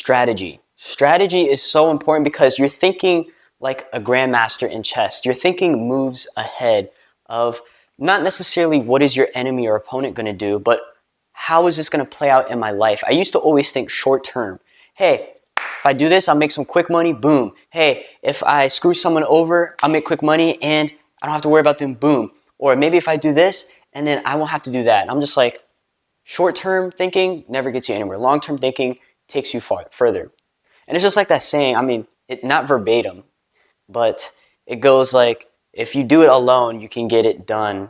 strategy. Strategy is so important because you're thinking like a grandmaster in chess. You're thinking moves ahead of not necessarily what is your enemy or opponent going to do, but how is this going to play out in my life? I used to always think short term. Hey, if I do this, I'll make some quick money, boom. Hey, if I screw someone over, I'll make quick money and I don't have to worry about them, boom. Or maybe if I do this and then I won't have to do that. I'm just like, short-term thinking never gets you anywhere. Long-term thinking takes you further. And it's just like that saying, I mean, not verbatim, but it goes like, if you do it alone, you can get it done.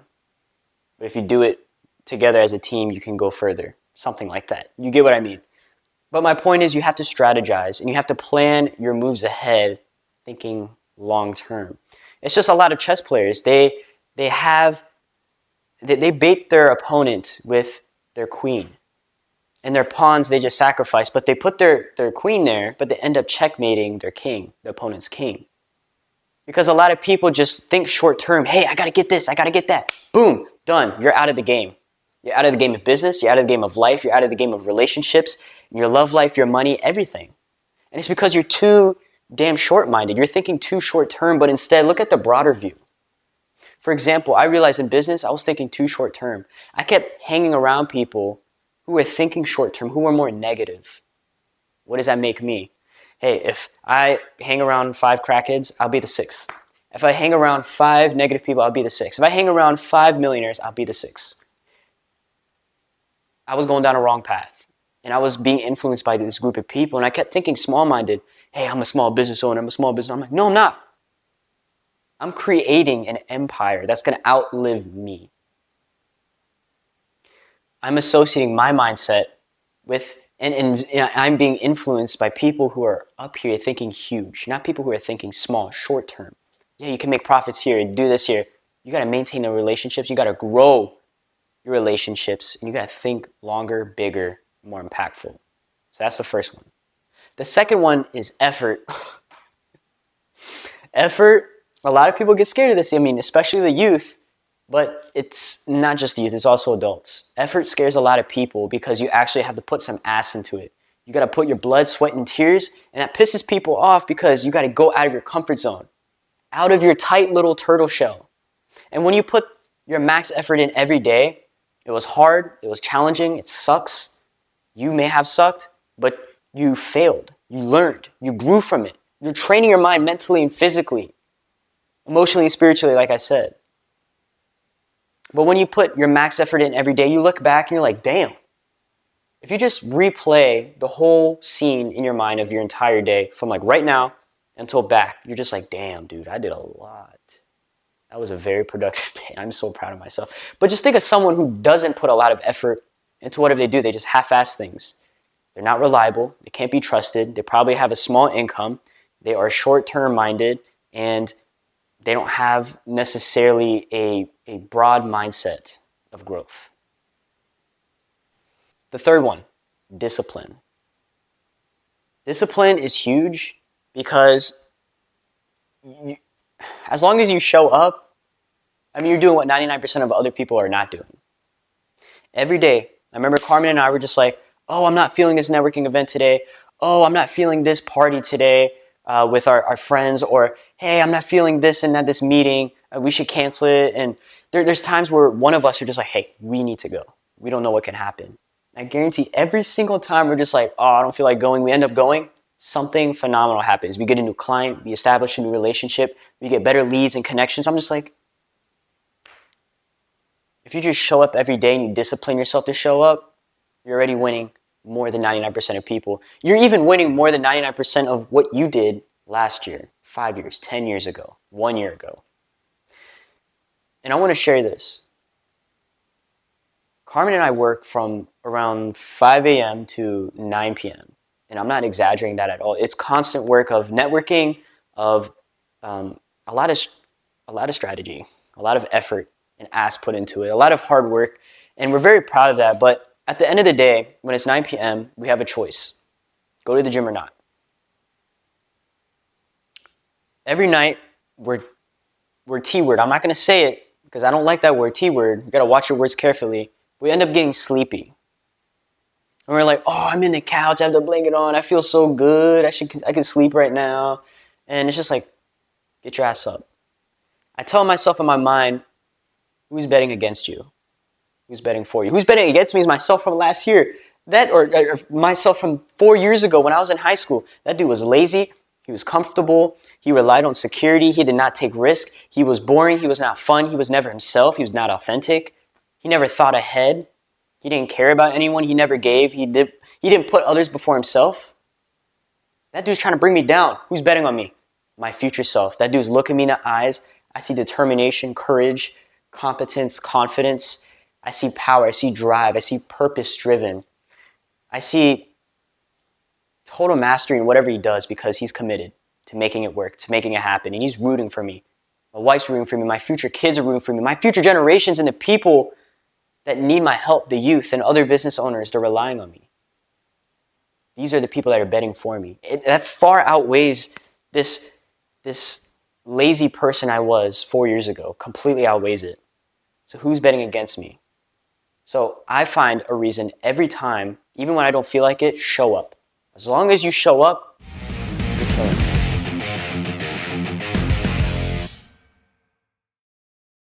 But if you do it together as a team, you can go further. Something like that. You get what I mean? But my point is you have to strategize and you have to plan your moves ahead, thinking long-term. It's just a lot of chess players. They bait their opponent with their queen. And their pawns they just sacrifice, but they put their queen there, but they end up checkmating their king, the opponent's king. Because a lot of people just think short term, hey, I gotta get this, I gotta get that. Boom, done, you're out of the game. You're out of the game of business, you're out of the game of life, you're out of the game of relationships, your love life, your money, everything. And it's because you're too damn short-minded. You're thinking too short-term, but instead look at the broader view. For example, I realized in business, I was thinking too short-term. I kept hanging around people who were thinking short-term, who were more negative. What does that make me? Hey, if I hang around 5 crackheads, I'll be the 6th. If I hang around 5 negative people, I'll be the 6th. If I hang around 5 millionaires, I'll be the 6th. I was going down a wrong path. And I was being influenced by this group of people. And I kept thinking small-minded. Hey, I'm a small business owner. I'm a small business owner. I'm like, no, I'm not. I'm creating an empire that's going to outlive me. I'm associating my mindset with, and I'm being influenced by people who are up here thinking huge, not people who are thinking small, short term. Yeah, you can make profits here, do this here. You got to maintain the relationships. You got to grow your relationships, and you got to think longer, bigger, more impactful. So that's the first one. The second one is effort. Effort, a lot of people get scared of this. I mean, especially the youth, but it's not just youth, it's also adults. Effort scares a lot of people because you actually have to put some ass into it. You got to put your blood, sweat, and tears, and that pisses people off because you got to go out of your comfort zone, out of your tight little turtle shell. And when you put your max effort in every day, it was hard, it was challenging, it sucks. You may have sucked, but you failed, you learned, you grew from it. You're training your mind mentally and physically, emotionally and spiritually, like I said. But when you put your max effort in every day, you look back and you're like, damn. If you just replay the whole scene in your mind of your entire day, from like right now until back, you're just like, damn, dude, I did a lot. That was a very productive day. I'm so proud of myself. But just think of someone who doesn't put a lot of effort into whatever they do. They just half-ass things. They're not reliable. They can't be trusted. They probably have a small income. They are short-term minded, and they don't have necessarily a broad mindset of growth. The third one, discipline. Discipline is huge because as long as you show up, I mean, you're doing what 99% of other people are not doing. Every day, I remember Carmen and I were just like, oh, I'm not feeling this networking event today. Oh, I'm not feeling this party today with our friends. Or, hey, I'm not feeling this and that this meeting. We should cancel it. And there's times where one of us are just like, hey, we need to go. We don't know what can happen. I guarantee every single time we're just like, oh, I don't feel like going. We end up going. Something phenomenal happens. We get a new client. We establish a new relationship. We get better leads and connections. I'm just like, if you just show up every day and you discipline yourself to show up, you're already winning more than 99% of people. You're even winning more than 99% of what you did last year, 5 years, 10 years ago, 1 year ago. And I want to share this. Carmen and I work from around 5 a.m. to 9 p.m. And I'm not exaggerating that at all. It's constant work of networking, of a lot of strategy, a lot of effort and ass put into it, a lot of hard work. And we're very proud of that. But at the end of the day, when it's 9 p.m., we have a choice. Go to the gym or not. Every night, we're T-word. I'm not going to say it because I don't like that word, T-word. You got to watch your words carefully. We end up getting sleepy. And we're like, oh, I'm in the couch, I have the blanket on, I feel so good, I could sleep right now. And it's just like, get your ass up. I tell myself in my mind, who's betting against you? Who's betting for you? Who's betting against me is myself from last year. Or myself from 4 years ago when I was in high school. That dude was lazy. He was comfortable. He relied on security. He did not take risk. He was boring. He was not fun. He was never himself. He was not authentic. He never thought ahead. He didn't care about anyone. He never gave. He didn't put others before himself. That dude's trying to bring me down. Who's betting on me? My future self. That dude's looking me in the eyes. I see determination, courage, competence, confidence. I see power. I see drive. I see purpose-driven. I see total mastery in whatever he does because he's committed to making it work, to making it happen. And he's rooting for me. My wife's rooting for me. My future kids are rooting for me. My future generations and the people that need my help, the youth and other business owners, they're relying on me. These are the people that are betting for me. That far outweighs this lazy person I was 4 years ago. Completely outweighs it. So who's betting against me? So I find a reason every time, even when I don't feel like it, show up. As long as you show up,